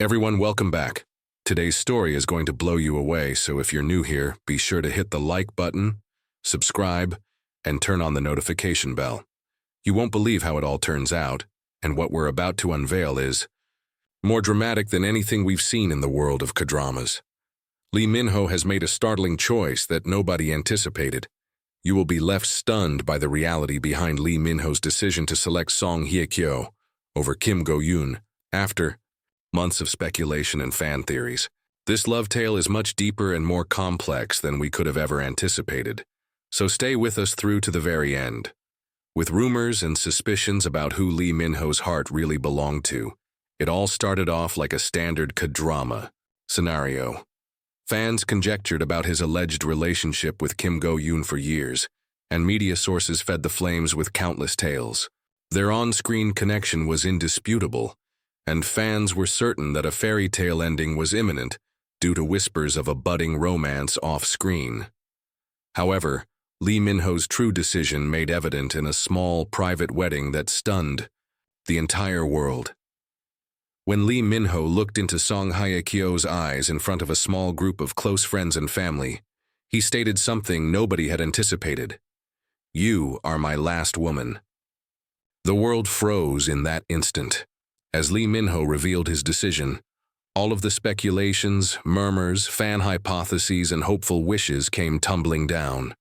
Everyone, welcome back. Today's story is going to blow you away, so if you're new here, be sure to hit the like button, subscribe, and turn on the notification bell. You won't believe how it all turns out, and what we're about to unveil is more dramatic than anything we've seen in the world of K-dramas. Lee Min-ho has made a startling choice that nobody anticipated. You will be left stunned by the reality behind Lee Min-ho's decision to select Song Hye Kyo over Kim Go Eun after months of speculation and fan theories. This love tale is much deeper and more complex than we could have ever anticipated, so stay with us through to the very end. With rumors and suspicions about who Lee Min-ho's heart really belonged to, it all started off like a standard K-drama scenario. Fans conjectured about his alleged relationship with Kim Go Eun for years, and media sources fed the flames with countless tales. Their on-screen connection was indisputable, and fans were certain that a fairy tale ending was imminent due to whispers of a budding romance off-screen. However, Lee Min-ho's true decision made evident in a small, private wedding that stunned the entire world. When Lee Min-ho looked into Song Hye Kyo's eyes in front of a small group of close friends and family, he stated something nobody had anticipated. "You are my last woman." The world froze in that instant. As Lee Min-ho revealed his decision, all of the speculations, murmurs, fan hypotheses, and hopeful wishes came tumbling down.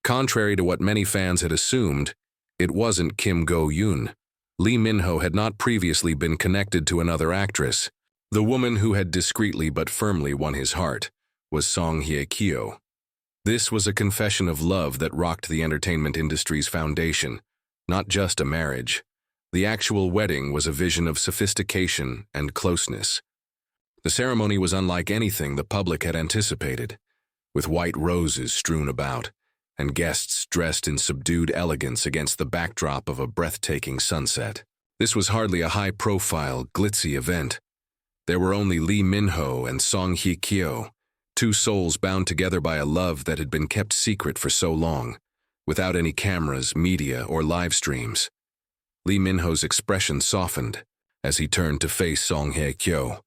Contrary to what many fans had assumed, it wasn't Kim Go Eun. Lee Min-ho had not previously been connected to another actress. The woman who had discreetly but firmly won his heart was Song Hye Kyo. This was a confession of love that rocked the entertainment industry's foundation, not just a marriage. The actual wedding was a vision of sophistication and closeness. The ceremony was unlike anything the public had anticipated, with white roses strewn about, and guests dressed in subdued elegance against the backdrop of a breathtaking sunset. This was hardly a high-profile, glitzy event. There were only Lee Min-ho and Song Hye Kyo, two souls bound together by a love that had been kept secret for so long, without any cameras, media, or live streams. Lee Min-ho's expression softened as he turned to face Song Hye Kyo,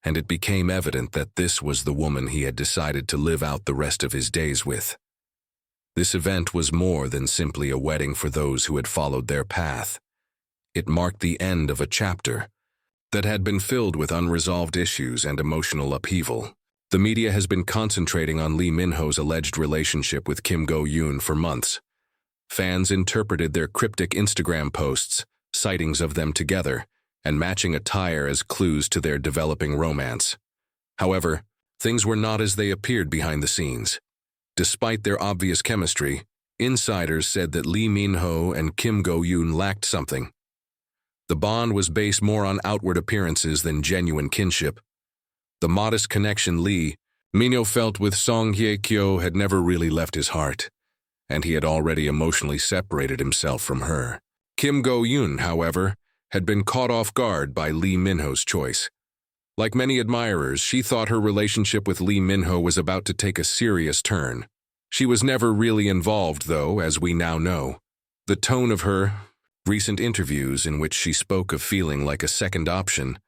and it became evident that this was the woman he had decided to live out the rest of his days with. This event was more than simply a wedding for those who had followed their path. It marked the end of a chapter that had been filled with unresolved issues and emotional upheaval. The media has been concentrating on Lee Min-ho's alleged relationship with Kim Go Eun for months. Fans interpreted their cryptic Instagram posts, sightings of them together, and matching attire as clues to their developing romance. However, things were not as they appeared behind the scenes. Despite their obvious chemistry, insiders said that Lee Min-ho and Kim Go Eun lacked something. The bond was based more on outward appearances than genuine kinship. The modest connection Lee Min-ho felt with Song Hye Kyo had never really left his heart, and he had already emotionally separated himself from her. Kim Go Eun, however, had been caught off guard by Lee Min-ho's choice. Like many admirers, she thought her relationship with Lee Min-ho was about to take a serious turn. She was never really involved, though, as we now know. The tone of her recent interviews, in which she spoke of feeling like a second option,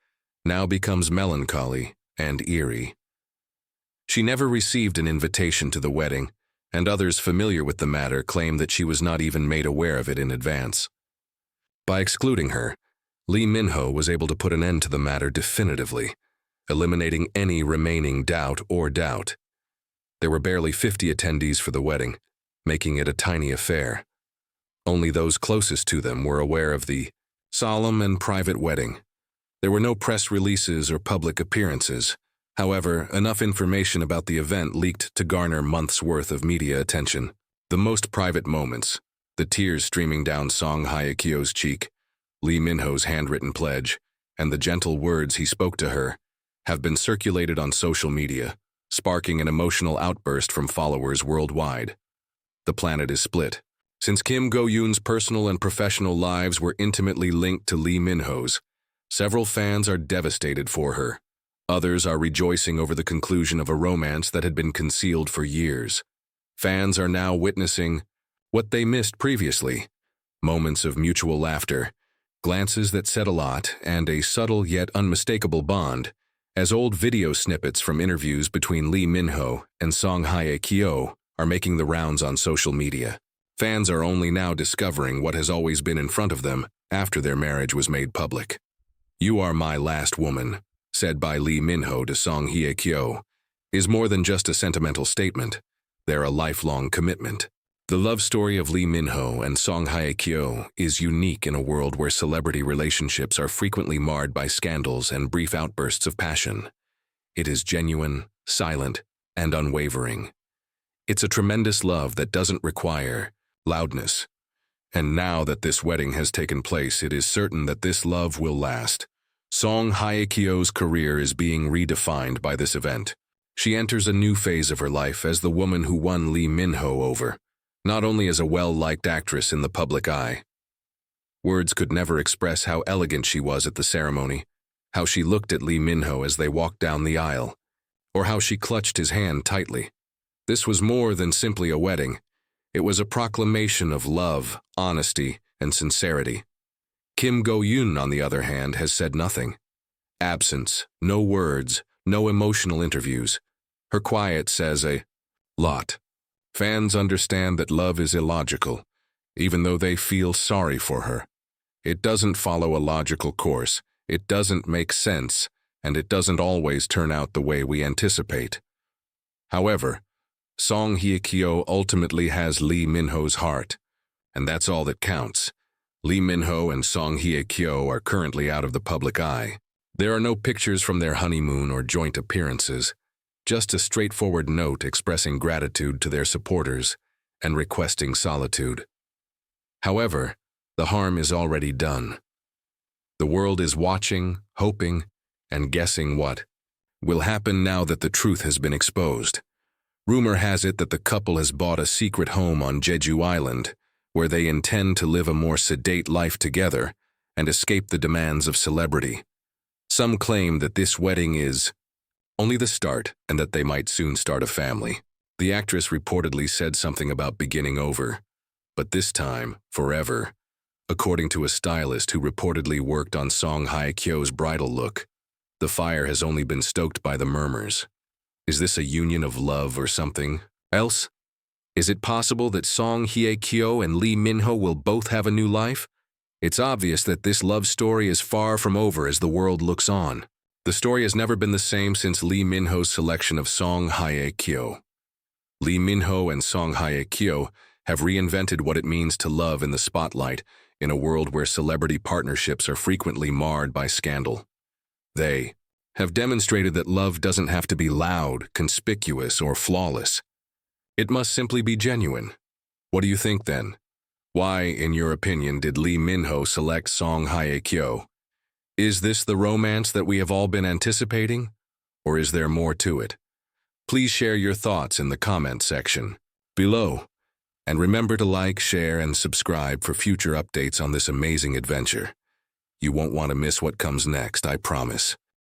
now becomes melancholy and eerie. She never received an invitation to the wedding, and others familiar with the matter claim that she was not even made aware of it in advance. By excluding her, Lee Min-ho was able to put an end to the matter definitively, eliminating any remaining doubt. There were barely 50 attendees for the wedding, making it a tiny affair. Only those closest to them were aware of the solemn and private wedding. There were no press releases or public appearances. However, enough information about the event leaked to garner months' worth of media attention. The most private moments, the tears streaming down Song Hye Kyo's cheek, Lee Min-ho's handwritten pledge, and the gentle words he spoke to her, have been circulated on social media, sparking an emotional outburst from followers worldwide. The planet is split. Since Kim Go Eun's personal and professional lives were intimately linked to Lee Min-ho's, several fans are devastated for her. Others are rejoicing over the conclusion of a romance that had been concealed for years. Fans are now witnessing what they missed previously: moments of mutual laughter, glances that said a lot, and a subtle yet unmistakable bond, as old video snippets from interviews between Lee Min-ho and Song Hye Kyo are making the rounds on social media. Fans are only now discovering what has always been in front of them after their marriage was made public. "You are my last woman," said by Lee Min-ho to Song Hye Kyo, is more than just a sentimental statement. They're a lifelong commitment. The love story of Lee Min-ho and Song Hye Kyo is unique in a world where celebrity relationships are frequently marred by scandals and brief outbursts of passion. It is genuine, silent, and unwavering. It's a tremendous love that doesn't require loudness. And now that this wedding has taken place, it is certain that this love will last. Song Hye Kyo's career is being redefined by this event. She enters a new phase of her life as the woman who won Lee Min-ho over, not only as a well-liked actress in the public eye. Words could never express how elegant she was at the ceremony, how she looked at Lee Min-ho as they walked down the aisle, or how she clutched his hand tightly. This was more than simply a wedding. It was a proclamation of love, honesty, and sincerity. Kim Go Eun, on the other hand, has said nothing. Absence, no words, no emotional interviews. Her quiet says a lot. Fans understand that love is illogical, even though they feel sorry for her. It doesn't follow a logical course, it doesn't make sense, and it doesn't always turn out the way we anticipate. However, Song Hye Kyo ultimately has Lee Min-ho's heart, and that's all that counts. Lee Min-ho and Song Hye Kyo are currently out of the public eye. There are no pictures from their honeymoon or joint appearances, just a straightforward note expressing gratitude to their supporters and requesting solitude. However, the harm is already done. The world is watching, hoping, and guessing what will happen now that the truth has been exposed. Rumor has it that the couple has bought a secret home on Jeju Island, where they intend to live a more sedate life together and escape the demands of celebrity. Some claim that this wedding is only the start and that they might soon start a family. The actress reportedly said something about beginning over, but this time, forever, according to a stylist who reportedly worked on Song Hye Kyo's bridal look. The fire has only been stoked by the murmurs. Is this a union of love or something else? Is it possible that Song Hye Kyo and Lee Min-ho will both have a new life? It's obvious that this love story is far from over as the world looks on. The story has never been the same since Lee Min-ho's selection of Song Hye Kyo. Lee Min-ho and Song Hye Kyo have reinvented what it means to love in the spotlight in a world where celebrity partnerships are frequently marred by scandal. They have demonstrated that love doesn't have to be loud, conspicuous, or flawless. It must simply be genuine. What do you think then? Why, in your opinion, did Lee Min-ho select Song Hye Kyo? Is this the romance that we have all been anticipating? Or is there more to it? Please share your thoughts in the comment section below. And remember to like, share, and subscribe for future updates on this amazing adventure. You won't want to miss what comes next, I promise.